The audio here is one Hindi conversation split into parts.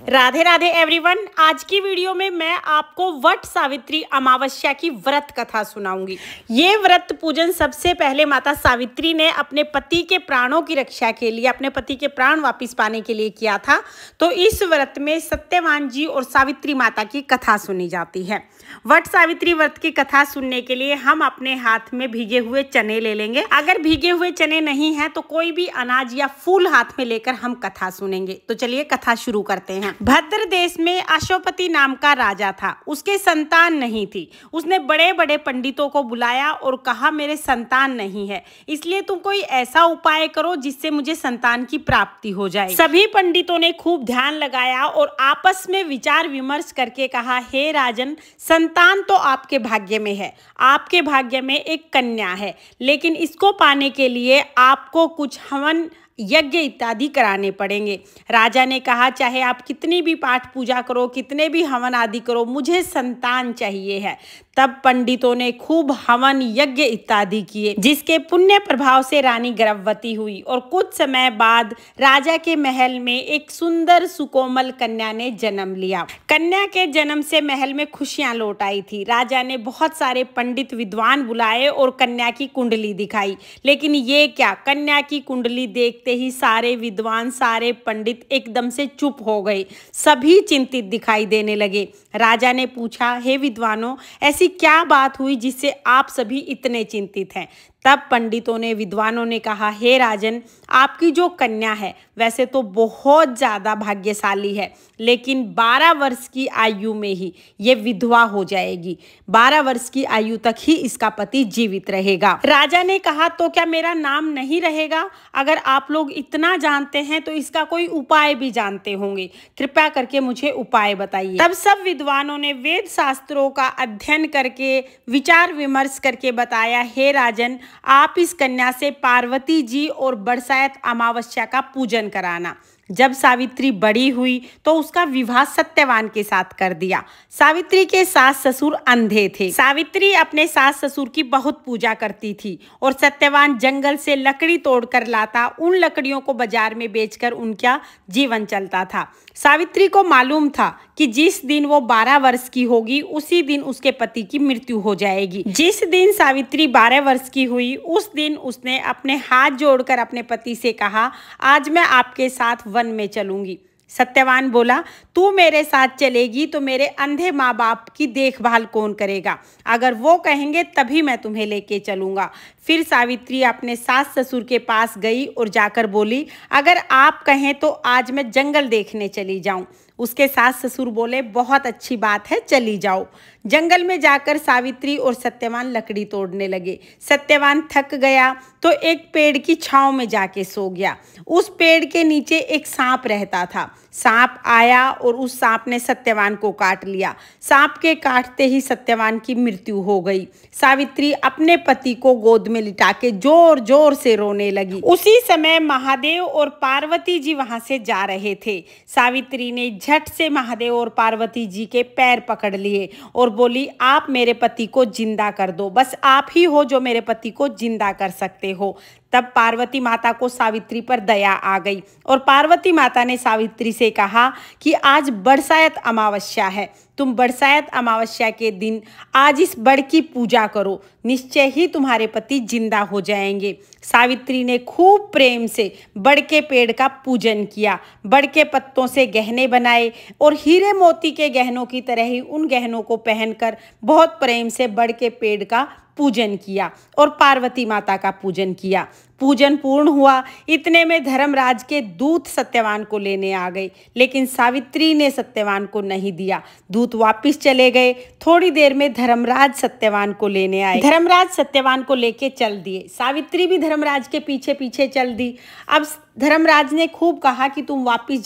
राधे राधे एवरीवन। आज की वीडियो में मैं आपको वट सावित्री अमावस्या की व्रत कथा सुनाऊंगी। ये व्रत पूजन सबसे पहले माता सावित्री ने अपने पति के प्राणों की रक्षा के लिए, अपने पति के प्राण वापस पाने के लिए किया था। तो इस व्रत में सत्यवान जी और सावित्री माता की कथा सुनी जाती है। वट सावित्री व्रत की कथा सुनने के लिए हम अपने हाथ में भीगे हुए चने ले लेंगे। अगर भीगे हुए चने नहीं है तो कोई भी अनाज या फूल हाथ में लेकर हम कथा सुनेंगे। तो चलिए कथा शुरू करते हैं। भद्र देश में अश्वपति नाम का राजा था। उसके संतान नहीं थी। उसने बड़े बड़े पंडितों को बुलाया और कहा, मेरे संतान नहीं है, इसलिए तुम कोई ऐसा उपाय करो जिससे मुझे संतान की प्राप्ति हो जाए। सभी पंडितों ने खूब ध्यान लगाया और आपस में विचार विमर्श करके कहा, हे राजन, संतान तो आपके भाग्य में है, आपके भाग्य में एक कन्या है, लेकिन इसको पाने के लिए आपको कुछ हवन यज्ञ इत्यादि कराने पड़ेंगे। राजा ने कहा, चाहे आप कितनी भी पाठ पूजा करो, कितने भी हवन आदि करो, मुझे संतान चाहिए है। तब पंडितों ने खूब हवन यज्ञ इत्यादि किए, जिसके पुण्य प्रभाव से रानी गर्भवती हुई और कुछ समय बाद राजा के महल में एक सुंदर सुकोमल कन्या ने जन्म लिया। कन्या के जन्म से महल में खुशियां लौट आई थी। राजा ने बहुत सारे पंडित विद्वान बुलाए और कन्या की कुंडली दिखाई, लेकिन ये क्या, कन्या की कुंडली देखते ही सारे विद्वान, सारे पंडित एकदम से चुप हो गए। सभी चिंतित दिखाई देने लगे। राजा ने पूछा, हे विद्वानों, ऐसी क्या बात हुई जिससे आप सभी इतने चिंतित हैं? तब पंडितों ने, विद्वानों ने कहा, हे राजन, आपकी जो कन्या है वैसे तो बहुत ज़्यादा भाग्यशाली है, लेकिन 12 वर्ष की आयु में ही ये विधवा हो जाएगी। 12 वर्ष की आयु तक ही इसका पति जीवित रहेगा। राजा ने कहा, तो क्या मेरा नाम नहीं रहेगा? अगर आप लोग इतना जानते हैं तो इसका कोई उपाय भी जानते होंगे, कृपया करके मुझे उपाय बताइए। तब सब विद्वानों ने वेद शास्त्रों का अध्ययन करके, विचार विमर्श करके बताया, हे राजन, आप इस कन्या से पार्वती जी और बरसात अमावस्या का पूजन कराना। जब सावित्री बड़ी हुई तो उसका विवाह सत्यवान के साथ कर दिया। सावित्री के सास ससुर अंधे थे। सावित्री अपने सास ससुर की बहुत पूजा करती थी और सत्यवान जंगल से लकड़ी तोड़कर लाता, उन लकड़ियों को बाजार में बेचकर उनका जीवन चलता था। सावित्री को मालूम था कि जिस दिन वो 12 वर्ष की होगी उसी दिन उसके पति की मृत्यु हो जाएगी। जिस दिन सावित्री 12 वर्ष की हुई उस दिन उसने अपने हाथ जोड़कर अपने पति से कहा, आज मैं आपके साथ वन में चलूंगी। सत्यवान बोला, तू मेरे साथ चलेगी तो मेरे अंधे माँ बाप की देखभाल कौन करेगा? अगर वो कहेंगे तभी मैं तुम्हें लेके चलूंगा। फिर सावित्री अपने सास ससुर के पास गई और जाकर बोली, अगर आप कहें तो आज मैं जंगल देखने चली जाऊं। उसके सास ससुर बोले, बहुत अच्छी बात है, चली जाओ। जंगल में जाकर सावित्री और सत्यवान लकड़ी तोड़ने लगे। सत्यवान थक गया तो एक पेड़ की छांव में जाके सो गया। उस पेड़ के नीचे एक सांप रहता था। सांप आया और उस सांप ने सत्यवान को काट लिया। सांप के काटते ही सत्यवान की मृत्यु हो गई। सावित्री अपने पति को गोद में लिटा के जोर जोर से रोने लगी। उसी समय महादेव और पार्वती जी वहां से जा रहे थे। सावित्री ने झट से महादेव और पार्वती जी के पैर पकड़ लिए और बोली, आप मेरे पति को जिंदा कर दो, बस आप ही हो जो मेरे पति को जिंदा कर सकते हो। तब पार्वती माता को सावित्री पर दया आ गई और पार्वती माता ने सावित्री से कहा कि आज बरसात अमावस्या है, तुम बरसात अमावस्या के दिन आज इस बड़ की पूजा करो, निश्चय ही तुम्हारे पति जिंदा हो जाएंगे। सावित्री ने खूब प्रेम से बड़ के पेड़ का पूजन किया। बड़ के पत्तों से गहने बनाए और हीरे मोती के गहनों की तरह ही उन गहनों को पहनकर बहुत प्रेम से बड़ के पेड़ का पूजन किया और पार्वती माता का पूजन किया। पूजन पूर्ण हुआ। इतने में धर्मराज के दूत सत्यवान को लेने आ गए, लेकिन सावित्री ने सत्यवान को नहीं दिया। दूत वापस चले गए। थोड़ी देर में धर्मराज सत्यवान को लेने आए। धर्मराज सत्यवान को लेके चल दिए। सावित्री भी धर्मराज के पीछे पीछे चल दी। अब धर्मराज ने खूब कहा कि तुम वापस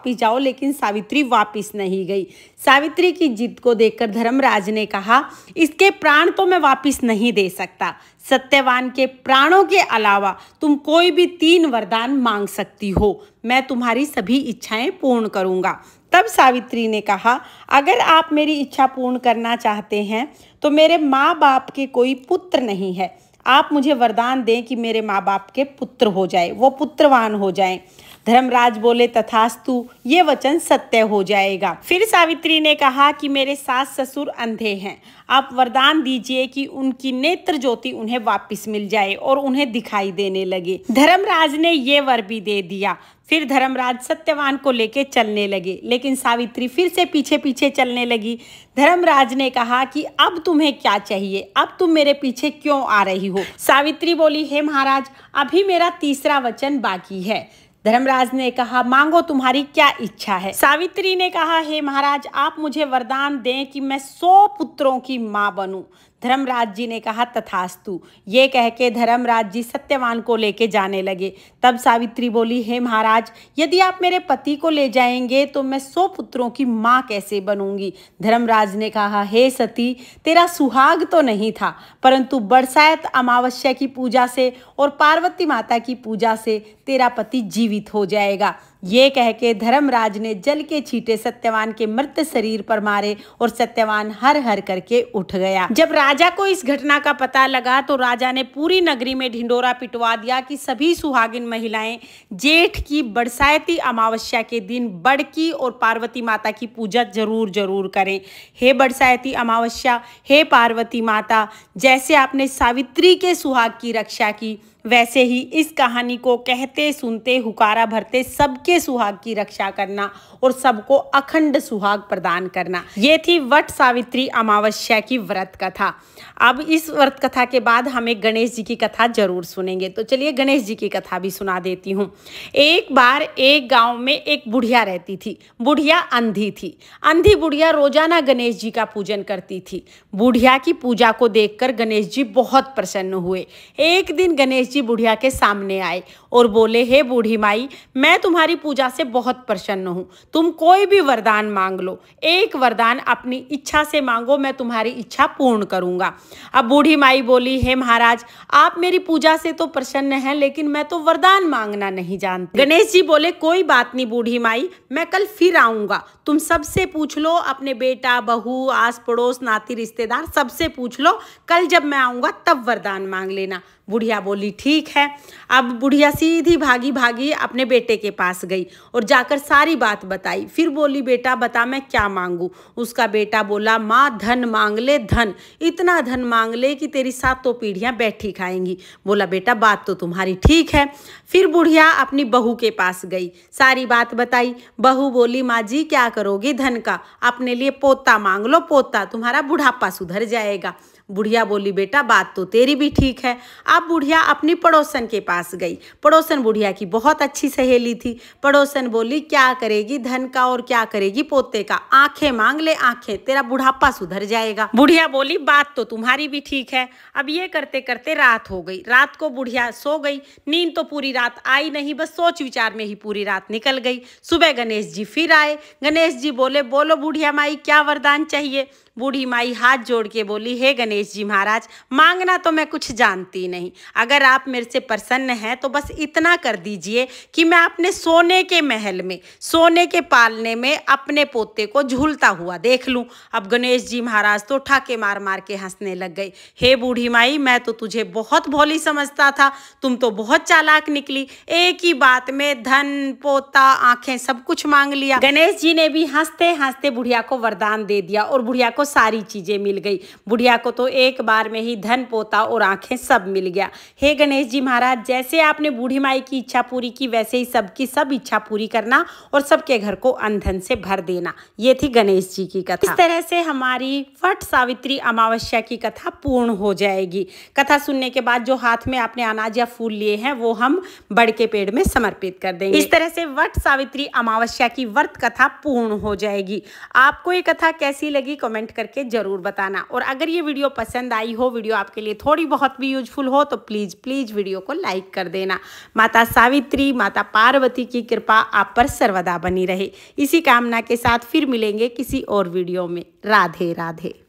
जाओ, लेकिन सावित्री वापस नहीं गई। सावित्री की जिद को देखकर धर्मराज ने कहा, इसके प्राण तो मैं वापस नहीं दे सकता, सत्यवान के प्राणों के अलावा तुम कोई भी 3 वरदान मांग सकती हो, मैं तुम्हारी सभी इच्छाएं पूर्ण करूंगा। तब सावित्री ने कहा, अगर आप मेरी इच्छा पूर्ण करना चाहते हैं तो मेरे माँ बाप के कोई पुत्र नहीं है, आप मुझे वरदान दें कि मेरे माँ बाप के पुत्र हो जाए, वो पुत्रवान हो जाएं। धर्मराज बोले तथास्तु, ये वचन सत्य हो जाएगा। फिर सावित्री ने कहा कि मेरे सास ससुर अंधे हैं, आप वरदान दीजिए कि उनकी नेत्र ज्योति उन्हें वापस मिल जाए और उन्हें दिखाई देने लगे। धर्मराज ने ये वर भी दे दिया। फिर धर्मराज सत्यवान को लेके चलने लगे, लेकिन सावित्री फिर से पीछे पीछे चलने लगी। धर्मराज ने कहा कि अब तुम्हें क्या चाहिए, अब तुम मेरे पीछे क्यों आ रही हो? सावित्री बोली, हे महाराज, अभी मेरा तीसरा वचन बाकी है। धर्मराज ने कहा, मांगो, तुम्हारी क्या इच्छा है? सावित्री ने कहा, हे महाराज, आप मुझे वरदान दें कि मैं 100 पुत्रों की माँ बनूं। धर्मराज जी ने कहा, तथास्तु। ये कह के धर्मराज जी सत्यवान को लेके जाने लगे। तब सावित्री बोली, हे महाराज, यदि आप मेरे पति को ले जाएंगे तो मैं 100 पुत्रों की माँ कैसे बनूंगी? धर्मराज ने कहा, हे सती, तेरा सुहाग तो नहीं था, परंतु बरसात अमावस्या की पूजा से और पार्वती माता की पूजा से तेरा पति जीवित हो जाएगा। ये कह के धर्मराज ने जल के छींटे सत्यवान के मृत शरीर पर मारे और सत्यवान हर हर करके उठ गया। जब राजा को इस घटना का पता लगा तो राजा ने पूरी नगरी में ढिंडोरा पिटवा दिया कि सभी सुहागिन महिलाएं जेठ की बरसाती अमावस्या के दिन बड़की और पार्वती माता की पूजा जरूर करें। हे बरसाती अमावस्या, हे पार्वती माता, जैसे आपने सावित्री के सुहाग की रक्षा की, वैसे ही इस कहानी को कहते सुनते हुकारा भरते सबके सुहाग की रक्षा करना और सबको अखंड सुहाग प्रदान करना। ये थी वट सावित्री अमावस्या की व्रत कथा। अब इस व्रत कथा के बाद हमें गणेश जी की कथा जरूर सुनेंगे, तो चलिए गणेश जी की कथा भी सुना देती हूँ। एक बार एक गांव में एक बुढ़िया रहती थी। बुढ़िया अंधी थी। अंधी बुढ़िया रोजाना गणेश जी का पूजन करती थी। बुढ़िया की पूजा को देखकर गणेश जी बहुत प्रसन्न हुए। एक दिन गणेश जी बुढ़िया के सामने आए और बोले, हे बूढ़ी माई, मैं तुम्हारी पूजा से बहुत प्रसन्न हूँ, तुम कोई भी वरदान मांग लो, एक वरदान अपनी इच्छा से मांगो, मैं तुम्हारी इच्छा पूर्ण करूंगा। अब बूढ़ी माई बोली, हे महाराज, आप मेरी पूजा से तो प्रसन्न हैं, लेकिन मैं तो वरदान मांगना नहीं जानती। गणेश जी बोले, कोई बात नहीं बूढ़ी माई, मैं कल फिर आऊंगा, तुम सबसे पूछ लो, अपने बेटा बहू आस पड़ोस नाती रिश्तेदार सबसे पूछ लो, कल जब मैं आऊंगा तब वरदान मांग लेना। बुढ़िया बोली, ठीक है। अब बुढ़िया सीधी भागी भागी अपने बेटे के पास गई और जाकर सारी बात बताई। फिर बोली, बेटा बता मैं क्या मांगू? उसका बेटा बोला, माँ धन मांग ले, धन, इतना धन मांग ले कि तेरी 7 पीढ़ियां बैठी खाएंगी। बोला, बेटा बात तो तुम्हारी ठीक है। फिर बुढ़िया अपनी बहू के पास गई, सारी बात बताई। बहू बोली, माँ जी क्या करोगी धन का? अपने लिए पोता मांग लो, पोता, तुम्हारा बुढ़ापा सुधर जाएगा। बुढ़िया बोली, बेटा बात तो तेरी भी ठीक है। अब बुढ़िया अपनी पड़ोसन के पास गई। पड़ोसन बुढ़िया की बहुत अच्छी सहेली थी। पड़ोसन बोली, क्या करेगी धन का और क्या करेगी पोते का? आंखें मांग ले, आंखें, तेरा बुढ़ापा सुधर जाएगा। बुढ़िया बोली, बात तो तुम्हारी भी ठीक है। अब ये करते करते रात हो गई। रात को बुढ़िया सो गई। नींद तो पूरी रात आई नहीं, बस सोच विचार में ही पूरी रात निकल गई। सुबह गणेश जी फिर आए। गणेश जी बोले, बोलो बुढ़िया माई, क्या वरदान चाहिए? बूढ़ी माई हाथ जोड़ के बोली, हे गणेश जी महाराज, मांगना तो मैं कुछ जानती नहीं, अगर आप मेरे से प्रसन्न हैं तो बस इतना कर दीजिए कि मैं अपने सोने के महल में, सोने के पालने में अपने पोते को झूलता हुआ देख लूं। अब गणेश जी महाराज तो ठाके मार मार के हंसने लग गए। हे बूढ़ी माई, मैं तो तुझे बहुत भोली समझता था, तुम तो बहुत चालाक निकली, एक ही बात में धन, पोता, आंखें सब कुछ मांग लिया। गणेश जी ने भी हंसते हंसते बुढ़िया को वरदान दे दिया और बुढ़िया को सारी चीजें मिल गई। बुढ़िया को तो एक बार में ही धन, पोता और आंखें सब मिल गया। हे गणेश जी महाराज, जैसे आपने बूढ़ी माई की इच्छा पूरी की, वैसे ही सबकी सब इच्छा पूरी करना और सबके घर को अन्न धन से भर देना। ये थी गणेश जी की कथा। इस तरह से हमारी वट सावित्री अमावस्या की कथा पूर्ण हो जाएगी। कथा सुनने के बाद जो हाथ में आपने अनाज या फूल लिए हैं वो हम बड़ के पेड़ में समर्पित कर देंगे। इस तरह से वट सावित्री अमावस्या की व्रत कथा पूर्ण हो जाएगी। आपको ये कथा कैसी लगी कमेंट करके जरूर बताना, और अगर ये वीडियो पसंद आई हो, वीडियो आपके लिए थोड़ी बहुत भी यूजफुल हो, तो प्लीज वीडियो को लाइक कर देना। माता सावित्री, माता पार्वती की कृपा आप पर सर्वदा बनी रहे। इसी कामना के साथ फिर मिलेंगे किसी और वीडियो में। राधे राधे।